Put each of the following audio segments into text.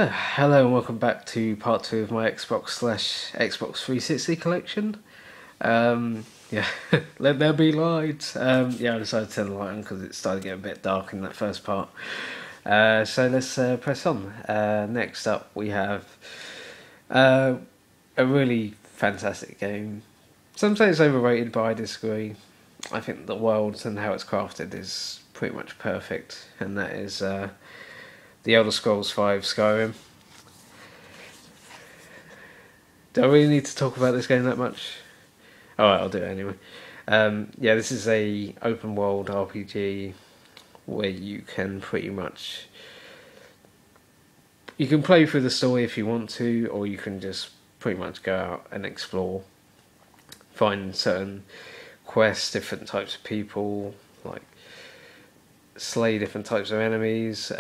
Hello and welcome back to part 2 of my Xbox/Xbox 360 collection. Yeah, let there be light. Yeah, I decided to turn the light on because it started getting a bit dark in that first part. So let's press on. Next up we have a really fantastic game. Some say it's overrated, but I disagree. I think the world and how it's crafted is pretty much perfect, and that is The Elder Scrolls V Skyrim. Do I really need to talk about this game that much? Alright, I'll do it anyway. Yeah, this is a open world RPG where you can pretty much... You can play through the story if you want to, or you can just pretty much go out and explore. Find certain quests, different types of people, like slay different types of enemies,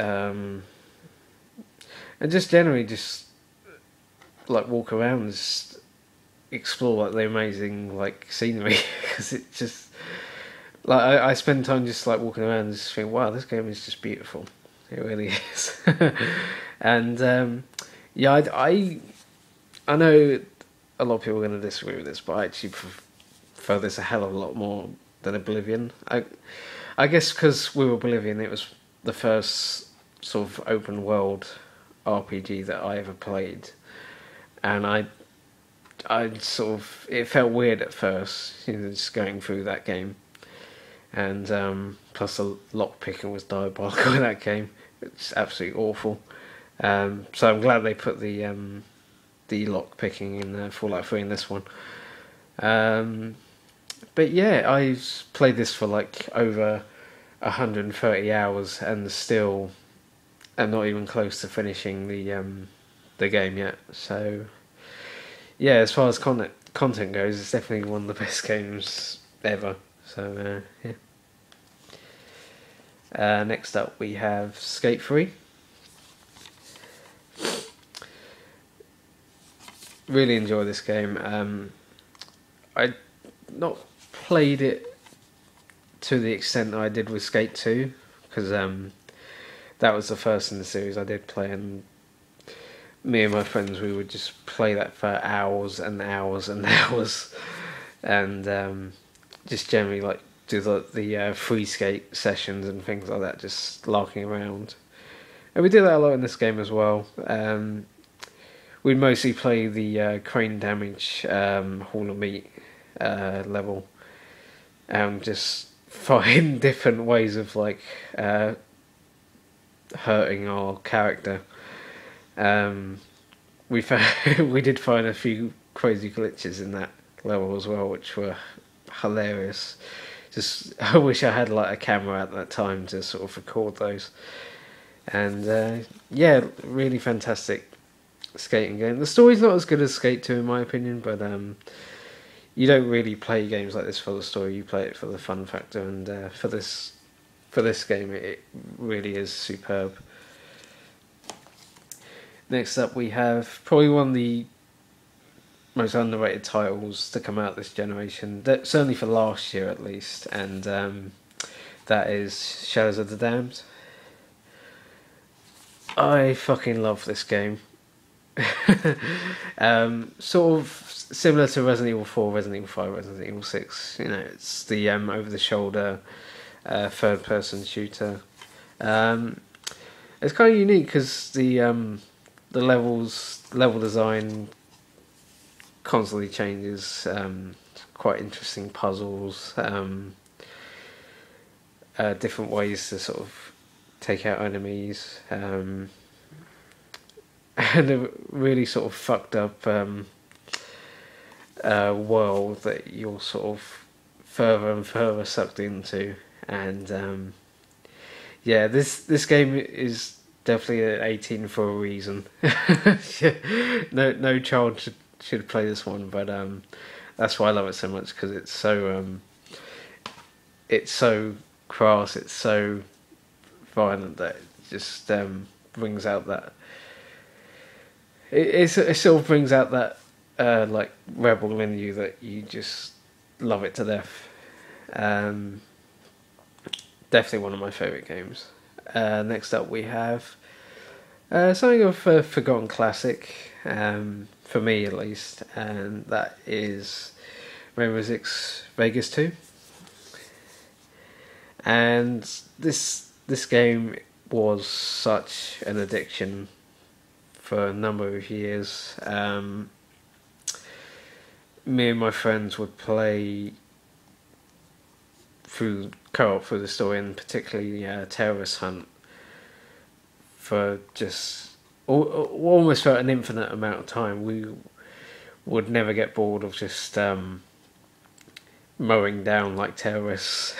and just generally just like walk around and just explore like the amazing like scenery because it just like I spend time just like walking around and just think, wow, this game is just beautiful. It really is. And yeah, I know a lot of people are going to disagree with this, but I actually prefer this a hell of a lot more than Oblivion. I guess because with Oblivion it was the first sort of open world RPG that I ever played, and I sort of, it felt weird at first, just going through that game, and plus the lock picking was diabolical in that game. It's absolutely awful. So I'm glad they put the lock picking in Fallout 3 in this one. But yeah, I've played this for like over 130 hours and still am not even close to finishing the game yet. So yeah, as far as content goes, it's definitely one of the best games ever. So yeah. Next up we have Skate 3. Really enjoy this game. I not played it to the extent that I did with Skate 2 because that was the first in the series I did play, and me and my friends, we would just play that for hours and hours and hours, and just generally like do the free skate sessions and things like that, just larking around. And we did that a lot in this game as well. We'd mostly play the crane damage Hall of Meat level, and just find different ways of like hurting our character. We we did find a few crazy glitches in that level as well, which were hilarious. Just I wish I had like a camera at that time to sort of record those. And yeah, really fantastic skating game. The story's not as good as Skate 2 in my opinion, but you don't really play games like this for the story. You play it for the fun factor, and for this game, it really is superb. Next up, we have probably one of the most underrated titles to come out this generation, certainly for last year at least, and that is Shadows of the Damned. I fucking love this game. Sort of similar to Resident Evil 4, Resident Evil 5, Resident Evil 6. It's the over-the-shoulder third-person shooter. It's kind of unique because the level design constantly changes. Quite interesting puzzles, different ways to sort of take out enemies, and a really sort of fucked up world that you're sort of further and further sucked into. And yeah, this game is definitely at 18 for a reason. No child should play this one, but that's why I love it so much, because it's so crass, it's so violent that it just brings out that it sort of brings out that like rebel in you that you just love it to death. Definitely one of my favourite games. Next up we have Something of a forgotten classic, for me at least, and that is Rainbow Six Vegas 2. And this game was such an addiction for a number of years. Me and my friends would play through co-op through the story, and particularly Terrorist Hunt, for just almost for an infinite amount of time. We would never get bored of just mowing down like terrorists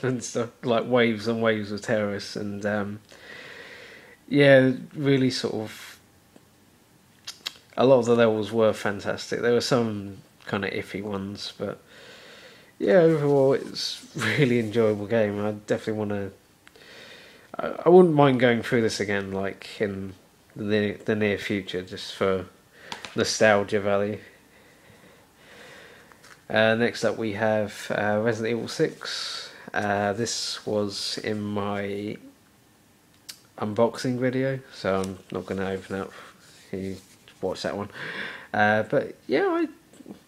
and stuff, like waves and waves of terrorists, and yeah, really sort of a lot of the levels were fantastic. There were some kind of iffy ones, but yeah, overall it's really enjoyable game. I definitely want to. I wouldn't mind going through this again, like in the near future, just for nostalgia value. Next up we have Resident Evil 6. This was in my unboxing video, so I'm not going to open up. You watch that one, but yeah,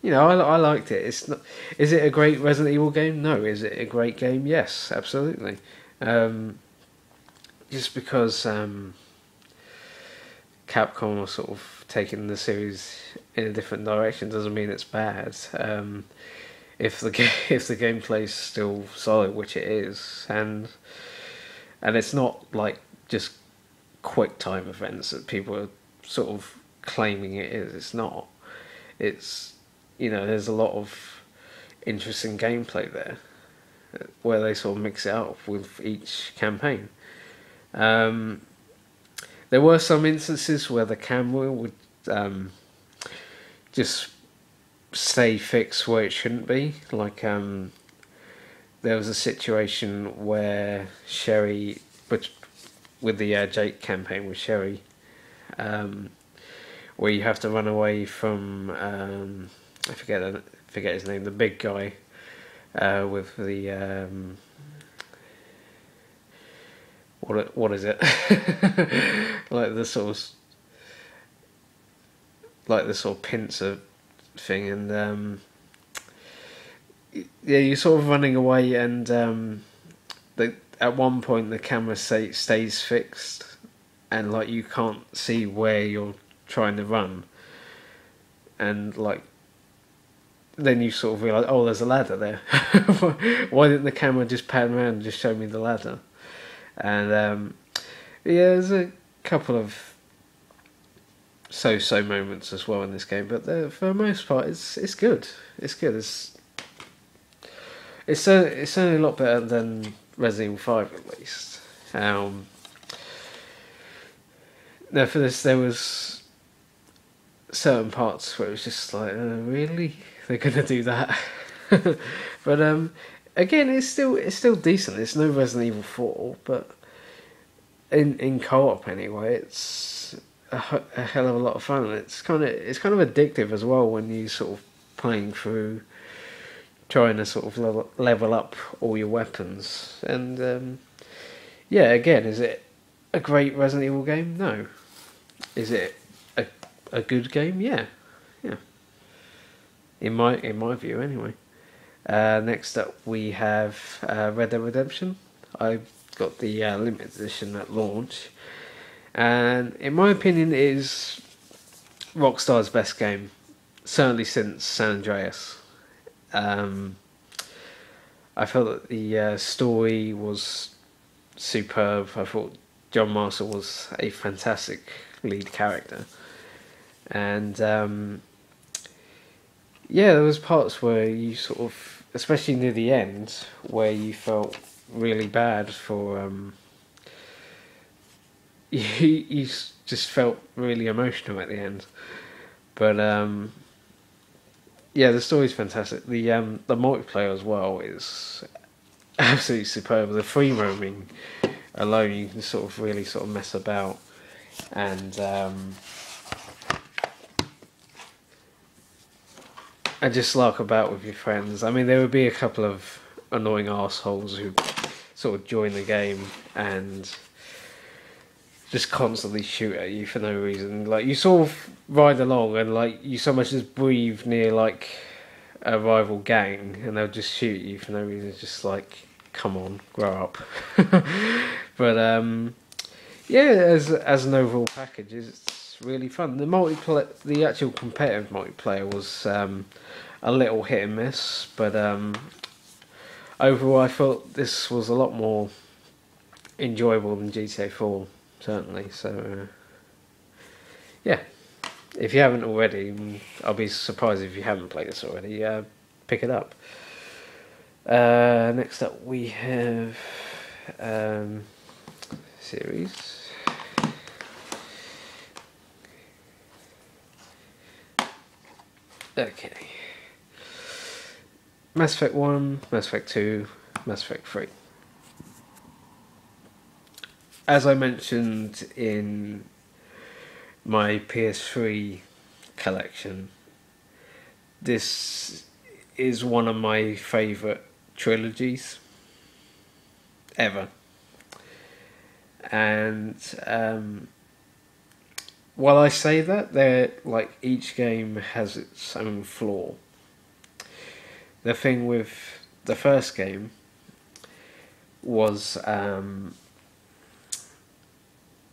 I liked it. It's not. Is it a great Resident Evil game? No. Is it a great game? Yes, absolutely. Just because Capcom are sort of taking the series in a different direction doesn't mean it's bad. If the gameplay's still solid, which it is, and it's not like just quick time events that people are sort of claiming it is. It's not. It's, there's a lot of interesting gameplay there, where they sort of mix it up with each campaign. There were some instances where the camera would just stay fixed where it shouldn't be. Like there was a situation where Sherry, but with the Jake campaign with Sherry, where you have to run away from I forget his name, the big guy with the what is it? like the sort of pincer thing, and yeah, you're sort of running away, and at one point the camera stays fixed, and like you can't see where you're trying to run, and like then you sort of realise, oh, there's a ladder there. Why didn't the camera just pan around and just show me the ladder? And yeah, there's a couple of so moments as well in this game, but for the most part, it's good. It's good. It's certainly a lot better than Resident Evil 5 at least. Now for this, there was certain parts where it was just like, really, they're gonna do that. But again, it's still decent. It's no Resident Evil 4, but in co-op anyway, it's a hell of a lot of fun. It's kind of addictive as well when you sort of playing through, trying to sort of level up all your weapons. And yeah, again, is it a great Resident Evil game? No. Is it a good game? Yeah. In my view, anyway. Next up, we have Red Dead Redemption. I got the limited edition at launch, and in my opinion, it is Rockstar's best game, certainly since San Andreas. I felt that the story was superb. I thought John Marston was a fantastic lead character, and yeah, there was parts where you sort of, especially near the end, where you felt really bad for you just felt really emotional at the end. But yeah, the story's fantastic. The multiplayer as well is absolutely superb. The free roaming alone, you can sort of really sort of mess about, and just lark about with your friends. I mean, there would be a couple of annoying assholes who sort of join the game and just constantly shoot at you for no reason. Like you sort of ride along and like you so much as breathe near like a rival gang and they'll just shoot you for no reason. It's just like, come on, grow up. But yeah, as an overall package, it's really fun. The actual competitive multiplayer was a little hit and miss, but overall, I thought this was a lot more enjoyable than GTA 4, certainly. So yeah, if you haven't already, I'll be surprised if you haven't played this already. Pick it up. Next up, we have series. Okay. Mass Effect 1, Mass Effect 2, Mass Effect 3. As I mentioned in my PS3 collection, this is one of my favourite trilogies ever. And while I say that, they're like each game has its own flaw. The thing with the first game was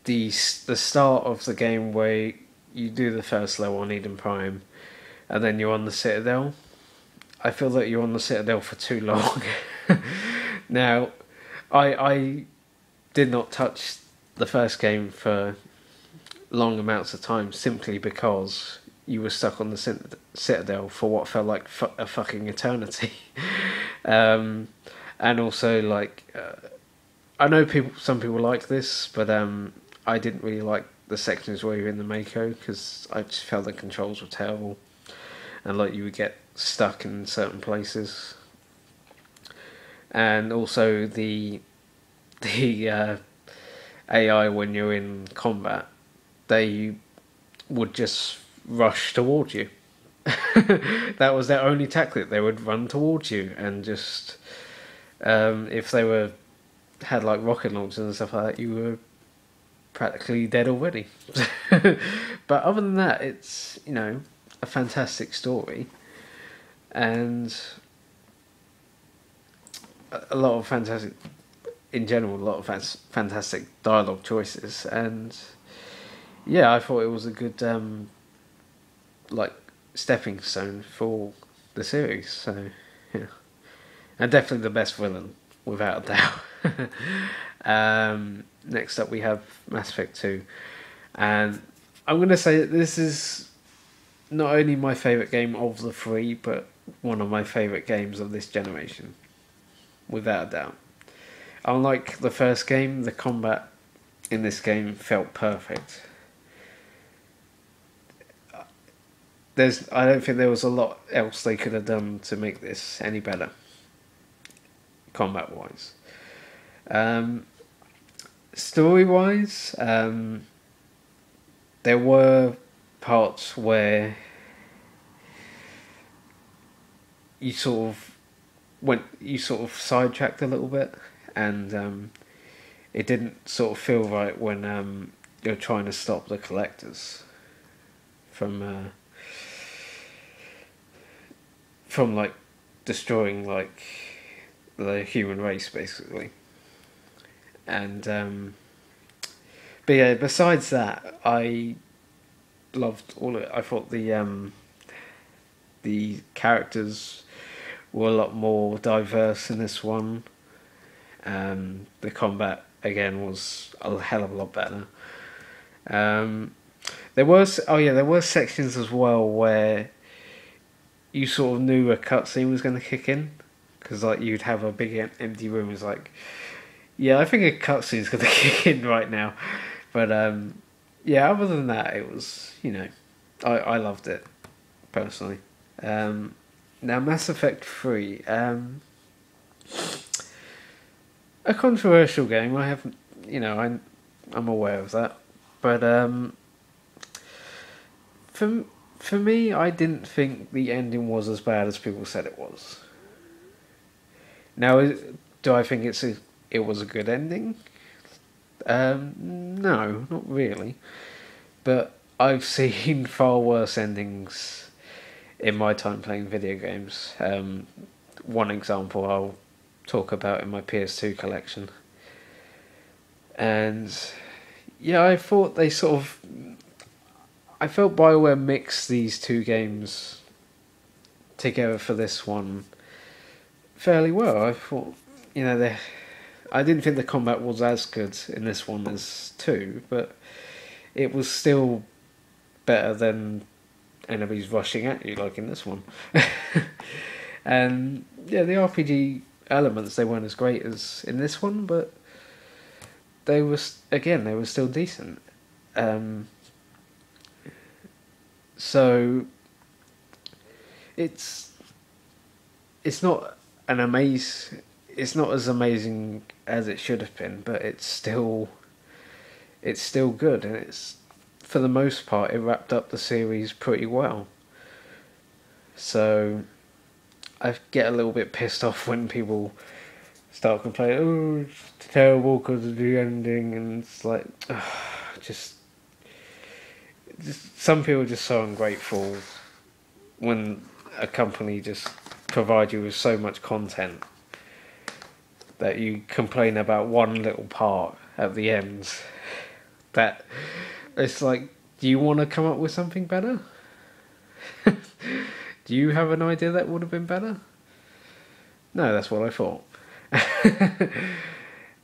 the start of the game where you do the first level on Eden Prime, and then you're on the Citadel. I feel that you're on the Citadel for too long. Now, I did not touch the first game for long amounts of time simply because you were stuck on the Citadel for what felt like a fucking eternity. And also, like, I know some people like this, but I didn't really like the sections where you're in the Mako because I just felt the controls were terrible, and like you would get stuck in certain places. And also the AI when you're in combat, they would just rush towards you. That was their only tactic. They would run towards you and just if they had like rocket launchers and stuff like that, you were practically dead already. But other than that, it's, you know, a fantastic story and a lot of fantastic, in general, a lot of fantastic dialogue choices. And yeah, I thought it was a good like stepping stone for the series. So yeah, and definitely the best villain without a doubt. Next up, we have Mass Effect 2, and I'm going to say that this is not only my favourite game of the three, but one of my favourite games of this generation, without a doubt. Unlike the first game, the combat in this game felt perfect. I don't think there was a lot else they could have done to make this any better, combat-wise. Story-wise, there were parts where you sort of sidetracked a little bit, and it didn't sort of feel right when you're trying to stop the collectors from like destroying like the human race basically. And but yeah, besides that, I loved all of it. I thought the characters were a lot more diverse in this one. The combat again was a hell of a lot better. There were sections as well where you sort of knew a cutscene was going to kick in, because like you'd have a big empty room. It's like, yeah, I think a cutscene's going to kick in right now. But yeah, other than that, it was, you know, I loved it personally. Now Mass Effect 3, a controversial game. I haven't, you know, I'm aware of that, but for me, I didn't think the ending was as bad as people said it was. Now, do I think it was a good ending? No, not really. But I've seen far worse endings in my time playing video games. One example I'll talk about in my PS2 collection. And yeah, I thought they sort of. I felt BioWare mixed these two games together for this one fairly well. I thought, I didn't think the combat was as good in this one as 2, but it was still better than enemies rushing at you like in this one. And yeah, the RPG elements, they weren't as great as in this one, but they were still decent. So it's not it's not as amazing as it should have been, but it's still good, and it's, for the most part, it wrapped up the series pretty well. So I get a little bit pissed off when people start complaining, oh, it's terrible because of the ending, and it's like, just some people are just so ungrateful when a company just provides you with so much content that you complain about one little part at the end. That it's like, do you want to come up with something better? Do you have an idea that would have been better? No, that's what I thought.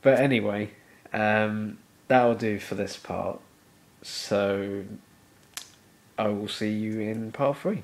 But anyway, that'll do for this part. So I will see you in part 3.